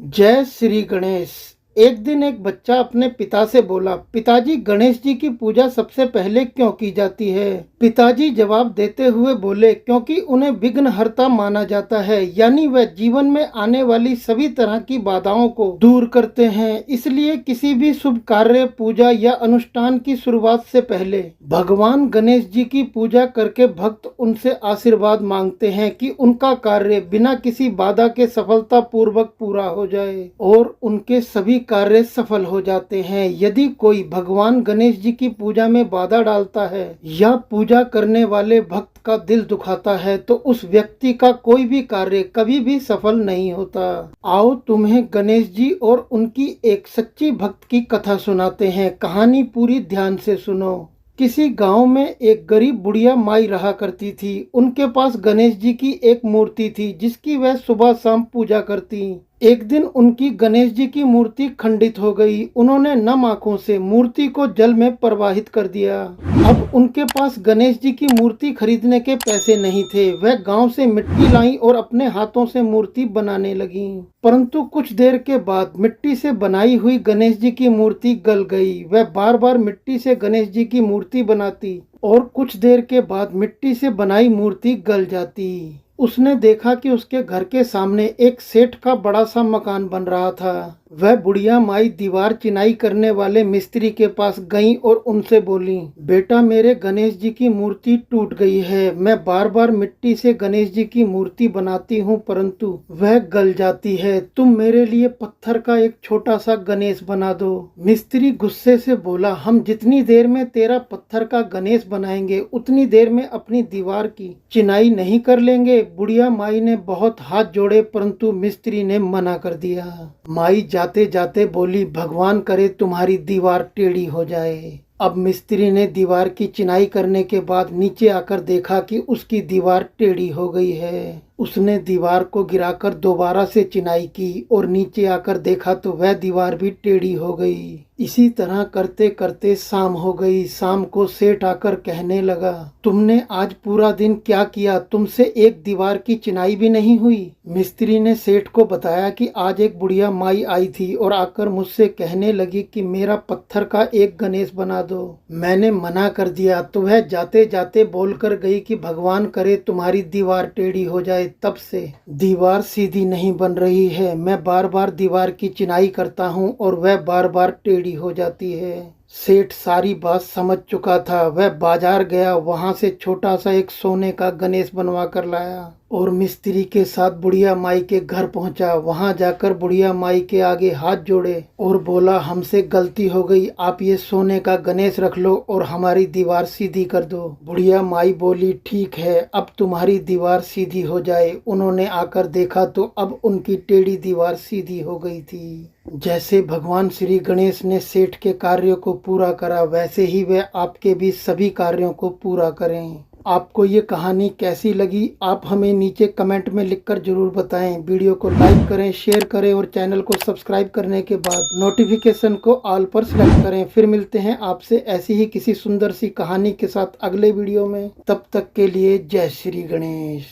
जय श्री गणेश। एक दिन एक बच्चा अपने पिता से बोला, पिताजी गणेश जी की पूजा सबसे पहले क्यों की जाती है। पिताजी जवाब देते हुए बोले, क्योंकि उन्हें विघ्नहर्ता माना जाता है, यानी वह जीवन में आने वाली सभी तरह की बाधाओं को दूर करते हैं। इसलिए किसी भी शुभ कार्य, पूजा या अनुष्ठान की शुरुआत से पहले भगवान गणेश जी की पूजा करके भक्त उनसे आशीर्वाद मांगते हैं कि उनका कार्य बिना किसी बाधा के सफलता पूर्वक पूरा हो जाए, और उनके सभी कार्य सफल हो जाते हैं। यदि कोई भगवान गणेश जी की पूजा में बाधा डालता है या पूजा करने वाले भक्त का दिल दुखाता है तो उस व्यक्ति का कोई भी कार्य कभी भी सफल नहीं होता। आओ तुम्हें गणेश जी और उनकी एक सच्ची भक्त की कथा सुनाते हैं। कहानी पूरी ध्यान से सुनो। किसी गांव में एक गरीब बुढ़िया माई रहा करती थी। उनके पास गणेश जी की एक मूर्ति थी जिसकी वह सुबह शाम पूजा करती। एक दिन उनकी गणेश जी की मूर्ति खंडित हो गई। उन्होंने नम आंखों से मूर्ति को जल में प्रवाहित कर दिया। अब उनके पास गणेश जी की मूर्ति खरीदने के पैसे नहीं थे। वह गांव से मिट्टी लाई और अपने हाथों से मूर्ति बनाने लगी। परंतु कुछ देर के बाद मिट्टी से बनाई हुई गणेश जी की मूर्ति गल गई। वह बार बार मिट्टी से गणेश जी की मूर्ति बनाती और कुछ देर के बाद मिट्टी से बनाई मूर्ति गल जाती। उसने देखा कि उसके घर के सामने एक सेठ का बड़ा सा मकान बन रहा था। वह बुढ़िया माई दीवार चिनाई करने वाले मिस्त्री के पास गई और उनसे बोली, बेटा मेरे गणेश जी की मूर्ति टूट गई है। मैं बार बार मिट्टी से गणेश जी की मूर्ति बनाती हूँ परंतु वह गल जाती है। तुम मेरे लिए पत्थर का एक छोटा सा गणेश बना दो। मिस्त्री गुस्से से बोला, हम जितनी देर में तेरा पत्थर का गणेश बनाएंगे उतनी देर में अपनी दीवार की चिनाई नहीं कर लेंगे। बुढ़िया माई ने बहुत हाथ जोड़े परंतु मिस्त्री ने मना कर दिया। माई जाते जाते बोली, भगवान करे तुम्हारी दीवार टेढ़ी हो जाए। अब मिस्त्री ने दीवार की चिनाई करने के बाद नीचे आकर देखा कि उसकी दीवार टेढ़ी हो गई है। उसने दीवार को गिराकर दोबारा से चिनाई की और नीचे आकर देखा तो वह दीवार भी टेढ़ी हो गई। इसी तरह करते करते शाम हो गई। शाम को सेठ आकर कहने लगा, तुमने आज पूरा दिन क्या किया, तुमसे एक दीवार की चिनाई भी नहीं हुई। मिस्त्री ने सेठ को बताया कि आज एक बुढ़िया माई आई थी और आकर मुझसे कहने लगी कि मेरा पत्थर का एक गणेश बना दो। मैंने मना कर दिया तो वह जाते जाते बोल कर गई कि भगवान करे तुम्हारी दीवार टेढ़ी हो जाए। तब से दीवार सीधी नहीं बन रही है। मैं बार बार दीवार की चिनाई करता हूँ और वह बार बार टेढ़ी हो जाती है। सेठ सारी बात समझ चुका था। वह बाजार गया, वहां से छोटा सा एक सोने का गणेश बनवा कर लाया और मिस्त्री के साथ बुढ़िया माई के घर पहुंचा। वहां जाकर बुढ़िया माई के आगे हाथ जोड़े और बोला, हमसे गलती हो गई, आप ये सोने का गणेश रख लो और हमारी दीवार सीधी कर दो। बुढ़िया माई बोली, ठीक है, अब तुम्हारी दीवार सीधी हो जाए। उन्होंने आकर देखा तो अब उनकी टेढ़ी दीवार सीधी हो गई थी। जैसे भगवान श्री गणेश ने सेठ के कार्यों को पूरा करा वैसे ही वे आपके भी सभी कार्यों को पूरा करें। आपको ये कहानी कैसी लगी आप हमें नीचे कमेंट में लिखकर जरूर बताएं। वीडियो को लाइक करें, शेयर करें और चैनल को सब्सक्राइब करने के बाद नोटिफिकेशन को ऑल पर सेलेक्ट करें। फिर मिलते हैं आपसे ऐसी ही किसी सुंदर सी कहानी के साथ अगले वीडियो में। तब तक के लिए जय श्री गणेश।